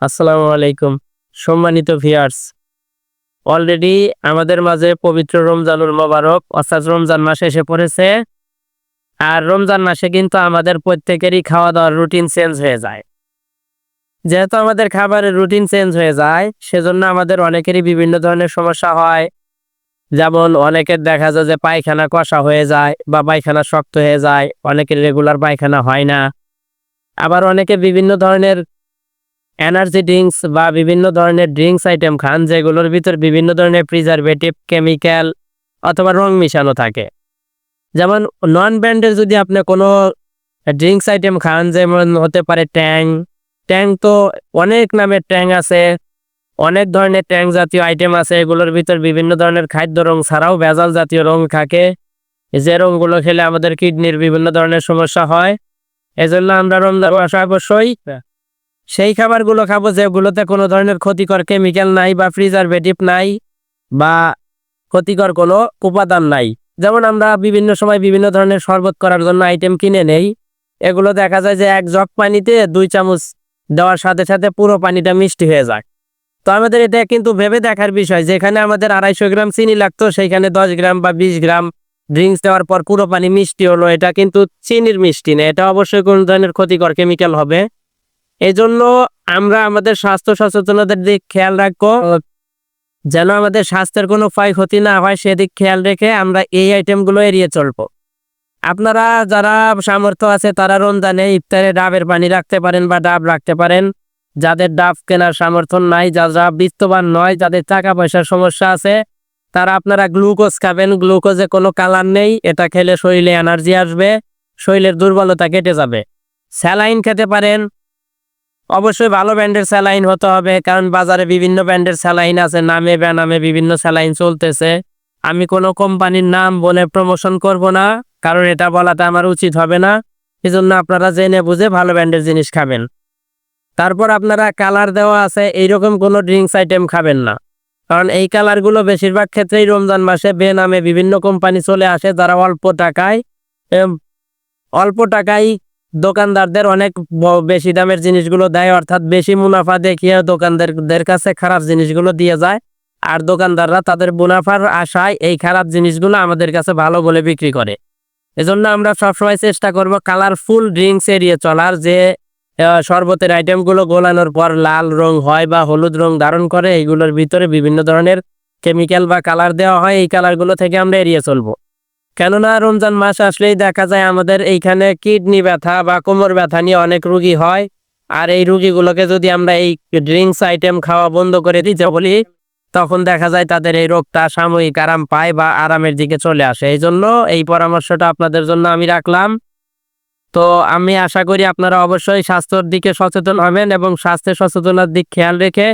আসসালামু আলাইকুম। সম্মানিত ভিউয়ার্স, অলরেডি আমাদের মাঝে পবিত্র রমজানুল মোবারক অর্থাৎ রমজান মাস এসে পড়েছে। আর রমজান মাসে কিন্তু আমাদের প্রত্যেকেরই খাওয়া দাওয়ার রুটিন চেঞ্জ হয়ে যায়। যেহেতু আমাদের খাবারের রুটিন চেঞ্জ হয়ে যায়, সেজন্য আমাদের অনেকেরই বিভিন্ন ধরনের সমস্যা হয়। যেমন অনেকের দেখা যায় যে পায়খানা কষা হয়ে যায় বা পায়খানা শক্ত হয়ে যায়, অনেকের রেগুলার পায়খানা হয় না। আবার অনেকে বিভিন্ন ধরনের এনার্জি ড্রিঙ্কস বা বিভিন্ন ধরনের ড্রিঙ্কস আইটেম খান, যেগুলোর ভিতর বিভিন্ন ধরনের প্রিজারভেটিভ, কেমিক্যাল অথবা রং মিশানো থাকে। যেমন নন ব্র্যান্ডের যদি আপনি কোনো ড্রিঙ্কস আইটেম খান, যেমন হতে পারে ট্যাং। ট্যাং তো অনেক নামের ট্যাং আছে, অনেক ধরনের ট্যাং জাতীয় আইটেম আছে। এগুলোর ভিতর বিভিন্ন ধরনের খাদ্য রং ছাড়াও ভেজাল জাতীয় রং থাকে, যে রংগুলো খেলে আমাদের কিডনির বিভিন্ন ধরনের সমস্যা হয়। এজন্য আমরা রমজান মাসে অবশ্যই সেই খাবারগুলো খাবো যেগুলোতে কোনো ধরনের ক্ষতিকর কেমিক্যাল নাই বা প্রিজারভেটিভ নাই বা ক্ষতিকর কোনো উপাদান নাই। যেমন আমরা বিভিন্ন সময় বিভিন্ন ধরনের শরবত করার জন্য আইটেম কিনে নেই। এগুলো দেখা যায় যে 1 জগ পানিতে 2 চামচ দেওয়ার সাথে সাথে পুরো পানিটা মিষ্টি হয়ে যায়। তো আমাদের এটা কিন্তু ভেবে দেখার বিষয়, যেখানে আমাদের 250 গ্রাম চিনি লাগতো সেখানে 10 গ্রাম বা 20 গ্রাম ড্রিঙ্কস দেওয়ার পর পুরো পানি মিষ্টি হলো। এটা কিন্তু চিনির মিষ্টি না, এটা অবশ্যই কোনো ধরনের ক্ষতিকর কেমিক্যাল হবে। এই জন্য আমরা আমাদের স্বাস্থ্য সচেতনতার দিক খেয়াল রাখবো, যেন আমাদের স্বাস্থ্যের কোনো ক্ষয়ক্ষতি না হয় সেদিক খেয়াল রেখে আমরা এই আইটেমগুলো এড়িয়ে চলবো। আপনারা যারা সামর্থ্য আছে তারা রমজানে ইফতারে ডাবের পানি রাখতে পারেন বা ডাব রাখতে পারেন। যাদের ডাব কেনার সামর্থ্য নাই, যারা বিত্তবান নয়, যাদের টাকা পয়সার সমস্যা আছে, তারা আপনারা গ্লুকোজ খাবেন। গ্লুকোজে কোনো কালার নেই, এটা খেলে শরীরে এনার্জি আসবে, শরীরের দুর্বলতা কেটে যাবে। স্যালাইন খেতে পারেন, অবশ্যই ভালো ব্র্যান্ডের স্যালাইন হতে হবে, কারণ বাজারে বিভিন্ন ব্র্যান্ডের স্যালাইন আছে, নামে বেনামে বিভিন্ন স্যালাইন চলতেছে। আমি কোনো কোম্পানির নাম বলে প্রমোশন করব না, কারণ এটা বলাটা আমার উচিত হবে না। এজন্য আপনারা জেনে বুঝে ভালো ব্র্যান্ডের জিনিস খাবেন। তারপর আপনারা কালার দেওয়া আছে এইরকম কোনো ড্রিঙ্কস আইটেম খাবেন না, কারণ এই কালারগুলো বেশিরভাগ ক্ষেত্রেই রমজান মাসে বেনামে বিভিন্ন কোম্পানি চলে আসে, যারা অল্প টাকায় দোকানদারদের অনেক বেশি দামের জিনিসগুলো দেয়, অর্থাৎ বেশি মুনাফা দেখিয়ে দোকানদারদের কাছে খারাপ জিনিসগুলো দিয়ে যায়। আর দোকানদাররা তাদের মুনাফার আশায় এই খারাপ জিনিসগুলো আমাদের কাছে ভালো বলে বিক্রি করে। এজন্য আমরা সবসময় চেষ্টা করব কালারফুল ড্রিঙ্কস এড়িয়ে চলার। যে শরবতের আইটেমগুলো গোলানোর পর লাল রং হয় বা হলুদ রং ধারণ করে, এইগুলোর ভিতরে বিভিন্ন ধরনের কেমিক্যাল বা কালার দেওয়া হয়, এই কালারগুলো থেকে আমরা এড়িয়ে চলবো। কেননা রমজান মাস আসলেই দেখা যায় আমাদের এইখানে কিডনি ব্যথা বা কোমর ব্যথা নিয়ে অনেক রুগী হয়। আর এই রুগীগুলোকে যদি আমরা এই ড্রিঙ্কস আইটেম খাওয়া বন্ধ করে দিতে বলি, তখন দেখা যায় তাদের এই রোগটা সাময়িক আরাম পায় বা আরামের দিকে চলে আসে। এই জন্য এই পরামর্শটা আপনাদের জন্য আমি রাখলাম। তো আমি আশা করি আপনারা অবশ্যই স্বাস্থ্যের দিকে সচেতন হবেন এবং স্বাস্থ্যের সচেতনার দিক খেয়াল রেখে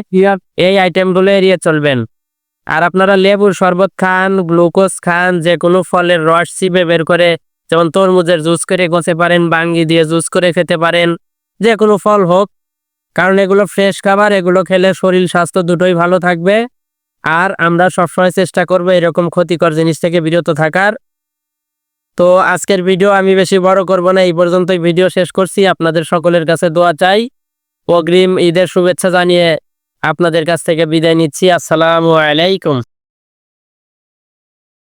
এই আইটেমগুলো এড়িয়ে চলবেন। আর আপনারা লেবুর শরবত খান, গ্লুকোজ খান, যে কোনো ফলের রস চিপে বের করে, যেমন তরমুজের জুস করে খেতে পারেন, বাঙ্গি দিয়ে জুস করে খেতে পারেন, যে কোনো ফল হোক, কারণ এগুলো ফ্রেশ খাবার। এগুলো খেলে শরীর স্বাস্থ্য দুটোই ভালো থাকবে। আর আমরা সবসময় চেষ্টা করবো এরকম ক্ষতিকর জিনিস থেকে বিরত থাকার। তো আজকের ভিডিও আমি বেশি বড় করব না, এই পর্যন্তই ভিডিও শেষ করছি। আপনাদের সকলের কাছে দোয়া চাই। অগ্রিম ঈদের শুভেচ্ছা জানিয়ে আপনাদের কাছ থেকে বিদায় নিচ্ছি। আসসালামু আলাইকুম।